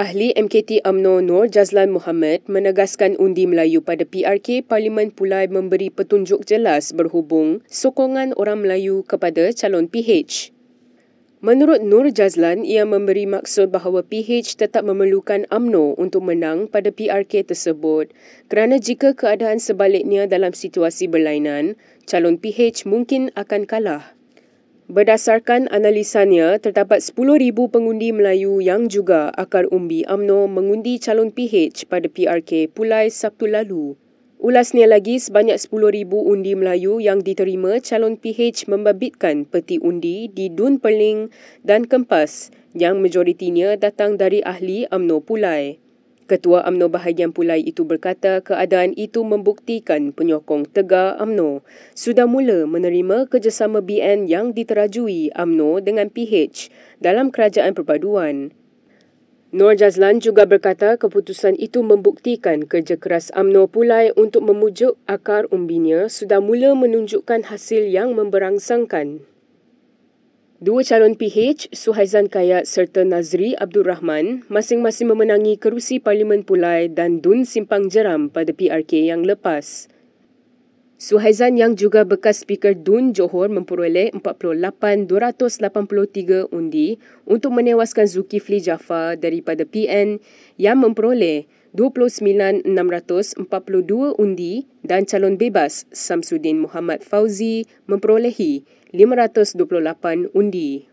Ahli MKT UMNO Nur Jazlan Mohammed menegaskan undi Melayu pada PRK Parlimen Pulai memberi petunjuk jelas berhubung sokongan orang Melayu kepada calon PH. Menurut Nur Jazlan, ia memberi maksud bahawa PH tetap memerlukan UMNO untuk menang pada PRK tersebut kerana jika keadaan sebaliknya dalam situasi berlainan, calon PH mungkin akan kalah. Berdasarkan analisanya, terdapat 10,000 pengundi Melayu yang juga akar umbi UMNO mengundi calon PH pada PRK Pulai Sabtu lalu. Ulasnya lagi, sebanyak 10,000 undi Melayu yang diterima calon PH membabitkan peti undi di Dun Perling dan Kempas yang majoritinya datang dari ahli UMNO Pulai. Ketua UMNO bahagian Pulai itu berkata keadaan itu membuktikan penyokong tegar UMNO sudah mula menerima kerjasama BN yang diterajui UMNO dengan PH dalam kerajaan perpaduan. Nur Jazlan juga berkata keputusan itu membuktikan kerja keras UMNO Pulai untuk memujuk akar umbinya sudah mula menunjukkan hasil yang memberangsangkan. Dua calon PH, Suhaizan Kayat serta Nazri Abdul Rahman, masing-masing memenangi kerusi Parlimen Pulai dan Dun Simpang Jeram pada PRK yang lepas. Suhaizan yang juga bekas Speaker Dun Johor memperoleh 48,283 undi untuk menewaskan Zulkifli Jaafar daripada PN yang memperoleh 29,642 undi dan calon bebas Samsudin Muhammad Fauzi memperolehi 528 undi.